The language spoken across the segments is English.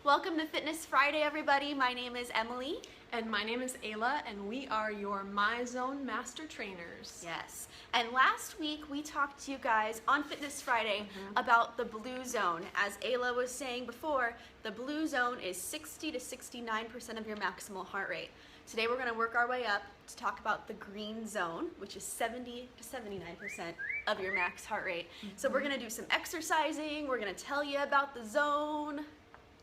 Welcome to Fitness Friday, everybody. My name is Emily. And my name is Ayla, and we are your Myzone Master Trainers. Yes. And last week we talked to you guys on Fitness Friday about the blue zone. As Ayla was saying before, the blue zone is 60 to 69% of your maximal heart rate. Today we're going to work our way up to talk about the green zone, which is 70 to 79% of your max heart rate. So we're going to do some exercising, we're going to tell you about the zone.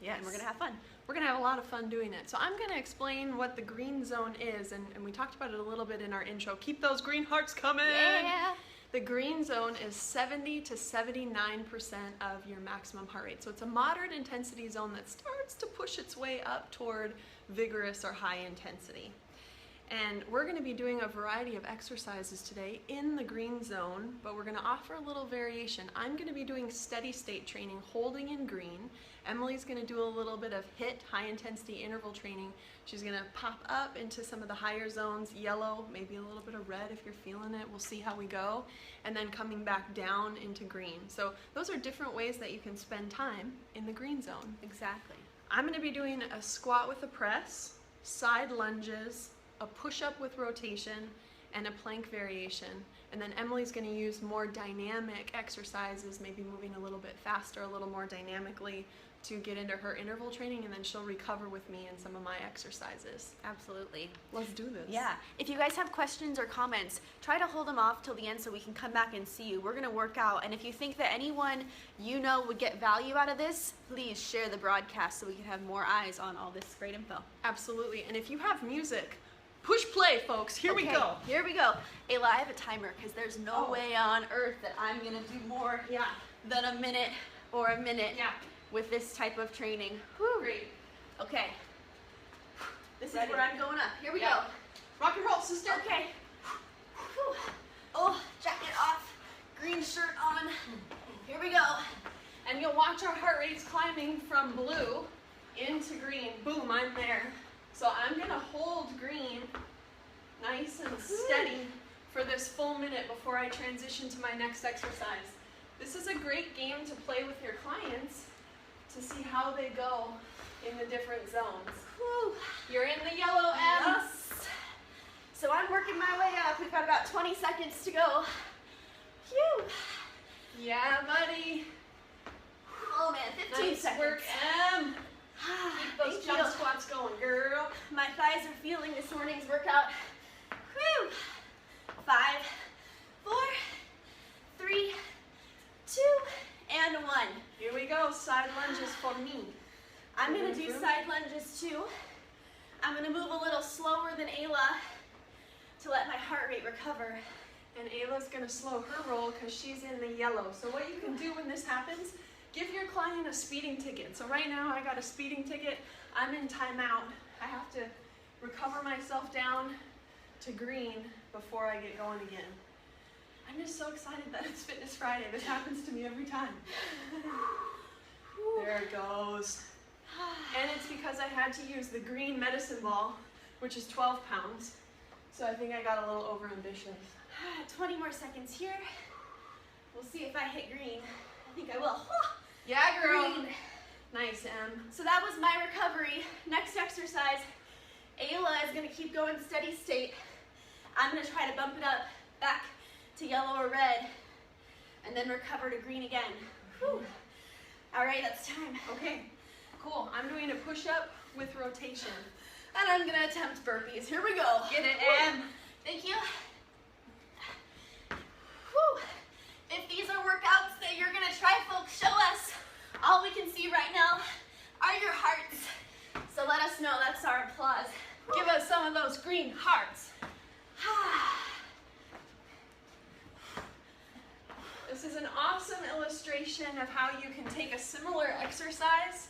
Yes. And we're going to have fun. We're going to have a lot of fun doing it. So I'm going to explain what the green zone is, and we talked about it a little bit in our intro. Keep those green hearts coming! Yeah! The green zone is 70 to 79% of your maximum heart rate. So it's a moderate intensity zone that starts to push its way up toward vigorous or high intensity. And we're going to be doing a variety of exercises today in the green zone, but we're going to offer a little variation. I'm going to be doing steady state training, holding in green. Emily's going to do a little bit of HIIT, high intensity interval training. She's going to pop up into some of the higher zones, yellow, maybe a little bit of red if you're feeling it. We'll see how we go. And then coming back down into green. So those are different ways that you can spend time in the green zone. Exactly. I'm going to be doing a squat with a press, side lunges, a push-up with rotation, and a plank variation. And then Emily's going to use more dynamic exercises, maybe moving a little bit faster, a little more dynamically to get into her interval training, and then she'll recover with me in some of my exercises. Absolutely. Let's do this. Yeah. If you guys have questions or comments, try to hold them off till the end so we can come back and see you. We're going to work out. And if you think that anyone you know would get value out of this, please share the broadcast so we can have more eyes on all this great info. Absolutely. And if you have music, push play, folks. Here we go. Here we go. Ayla, I have a timer because there's no way on earth that I'm going to do more than a minute or a minute with this type of training. Whew. Great. Okay. This is where I'm going up. Here we go. Rock and roll, sister. Okay. Whew. Oh, jacket off. Green shirt on. Here we go. And you'll watch our heart rates climbing from blue into green. Boom, I'm there. So I'm going to hold green nice and steady for this full minute before I transition to my next exercise. This is a great game to play with your clients to see how they go in the different zones. Whew. You're in the yellow, Em. Yes. So I'm working my way up. We've got about 20 seconds to go. Phew. Yeah, buddy. Oh man, 15 Nice seconds. work, Em. Keep those Thank jump you. squats going, girl. My thighs are feeling this morning's workout. Whew. 5, 4, 3, 2, and 1. Here we go, side lunges for me. I'm going to do side lunges too. I'm going to move a little slower than Ayla to let my heart rate recover. And Ayla's going to slow her roll because she's in the yellow. So what you can do when this happens, give your client a speeding ticket. So right now I got a speeding ticket. I'm in timeout. I have to recover myself down to green before I get going again. I'm just so excited that it's Fitness Friday. This happens to me every time. There it goes. And it's because I had to use the green medicine ball, which is 12 pounds. So I think I got a little overambitious. 20 more seconds here. We'll see if I hit green. I think I will. Yeah, girl. Green. Nice, Em. So that was my recovery. Next exercise, Ayla is going to keep going steady state. I'm going to try to bump it up back to yellow or red, and then recover to green again. Whew. All right, that's time. Okay, cool. I'm doing a push-up with rotation. And I'm going to attempt burpees. Here we go. Get it, Em. Thank you. Whew. If these are workouts that you're going to try, folks, show us. All we can see right now are your hearts. So let us know. That's our applause. Give us some of those green hearts. This is an awesome illustration of how you can take a similar exercise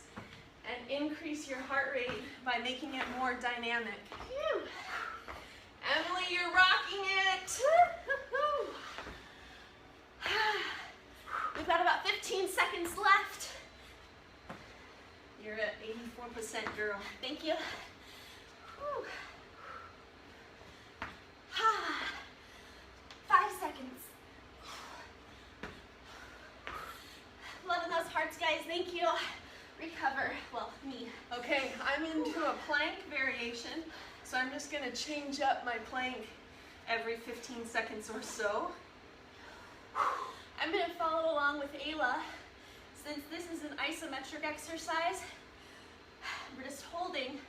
and increase your heart rate by making it more dynamic. Phew. Emily, you're rocking it. We've got about 15 seconds left. You're at 84%, girl. Thank you. Whew. 5 seconds. Loving those hearts, guys. Thank you. recover. Well, me. Okay, I'm into a plank variation, so I'm just gonna change up my plank every 15 seconds or so. I'm gonna follow along with Ayla. Since this is an isometric exercise, we're just holding.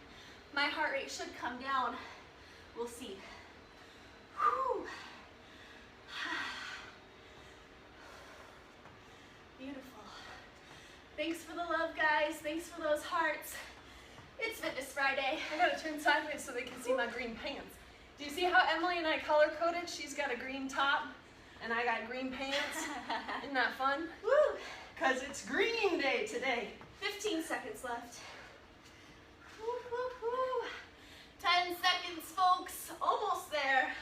My heart rate should come down. We'll see. Whew. Beautiful. Thanks for the love, guys. Thanks for those hearts. It's Fitness Friday. I gotta turn sideways so they can see my green pants. Do you see how Emily and I color coded? She's got a green top and I got green pants. Isn't that fun? Woo! Because it's green day today. 15 seconds left. Woo, woo, woo. 10 seconds, folks. Almost there.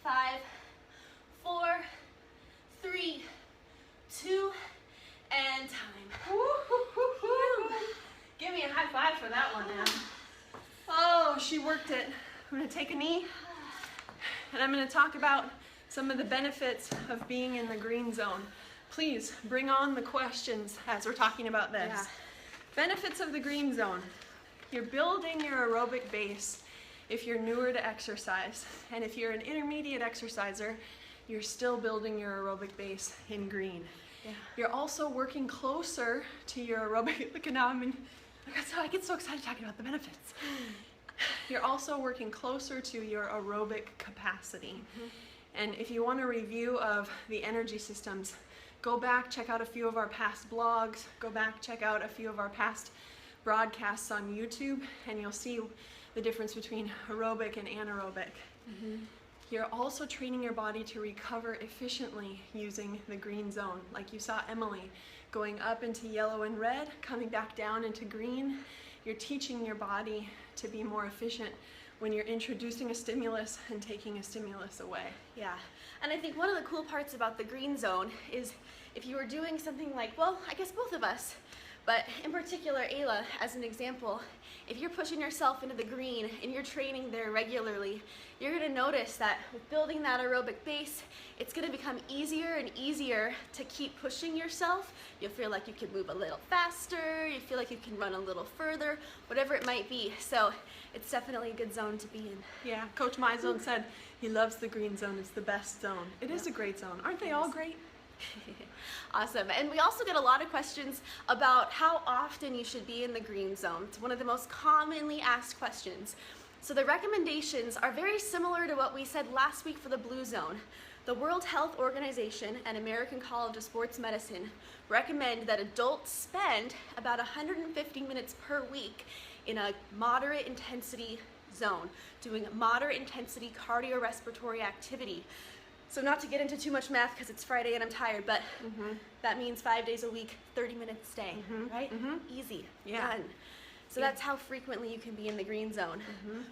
5, 4, 3, 2, and time. Give me a high five for that one, man. Oh, she worked it. I'm gonna take a knee and I'm gonna talk about some of the benefits of being in the green zone. Please bring on the questions as we're talking about this. Yeah. Benefits of the green zone. You're building your aerobic base if you're newer to exercise. And if you're an intermediate exerciser, you're still building your aerobic base in green. Yeah. You're also working closer to your aerobic, look at now, I get so excited talking about the benefits. You're also working closer to your aerobic capacity. And if you want a review of the energy systems, go back, check out a few of our past blogs, go back, check out a few of our past broadcasts on YouTube, and you'll see the difference between aerobic and anaerobic. You're also training your body to recover efficiently using the green zone. Like you saw Emily going up into yellow and red, coming back down into green. You're teaching your body to be more efficient when you're introducing a stimulus and taking a stimulus away. Yeah, and I think one of the cool parts about the green zone is if you were doing something like, well, I guess both of us, but in particular Ayla as an example, if you're pushing yourself into the green and you're training there regularly, you're gonna notice that with building that aerobic base, it's gonna become easier and easier to keep pushing yourself. You'll feel like you can move a little faster, you feel like you can run a little further, whatever it might be. So it's definitely a good zone to be in. Yeah, Coach Myzone said he loves the green zone. It's the best zone. It is a great zone. Aren't they all great? Awesome. And we also get a lot of questions about how often you should be in the green zone. It's one of the most commonly asked questions. So the recommendations are very similar to what we said last week for the blue zone. The World Health Organization and American College of Sports Medicine recommend that adults spend about 150 minutes per week in a moderate intensity zone, doing moderate intensity cardiorespiratory activity. So not to get into too much math because it's Friday and I'm tired, but that means 5 days a week, 30 minutes stay, right? Easy, done. So that's how frequently you can be in the green zone.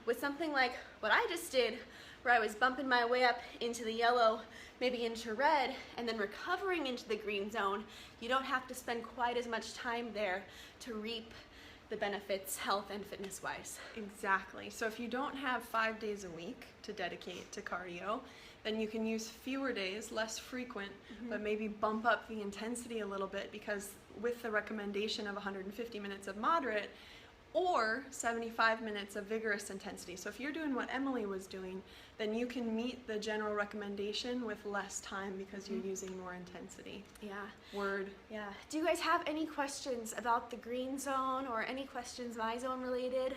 With something like what I just did, where I was bumping my way up into the yellow, maybe into red, and then recovering into the green zone, you don't have to spend quite as much time there to reap the benefits health and fitness wise. Exactly. So if you don't have 5 days a week to dedicate to cardio, then you can use fewer days, less frequent, but maybe bump up the intensity a little bit, because with the recommendation of 150 minutes of moderate or 75 minutes of vigorous intensity. So if you're doing what Emily was doing, then you can meet the general recommendation with less time because you're using more intensity. Yeah. Word. Yeah. Do you guys have any questions about the green zone or any questions Myzone related?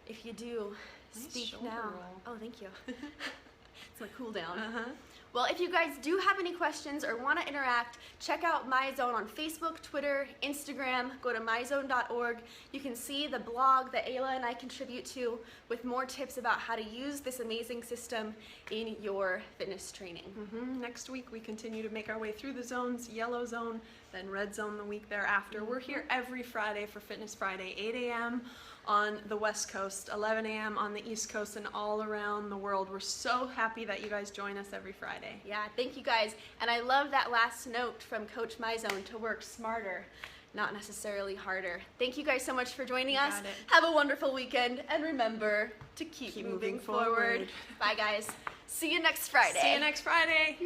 If you do, Nice speak shoulder now. roll. Oh, thank you. It's a cool down. Well, if you guys do have any questions or want to interact, check out Myzone on Facebook, Twitter, Instagram. Go to myzone.org. You can see the blog that Ayla and I contribute to with more tips about how to use this amazing system in your fitness training. Next week we continue to make our way through the zones, yellow zone, then red zone the week thereafter. We're here every Friday for Fitness Friday, 8 a.m. on the West Coast, 11 a.m. on the East Coast, and all around the world. We're so happy that you guys join us every Friday. Yeah, thank you guys. And I love that last note from Coach Myzone to work smarter, not necessarily harder. Thank you guys so much for joining us. Got it. Have a wonderful weekend, and remember to keep moving moving forward. forward. Bye, guys. See you next Friday. See you next Friday.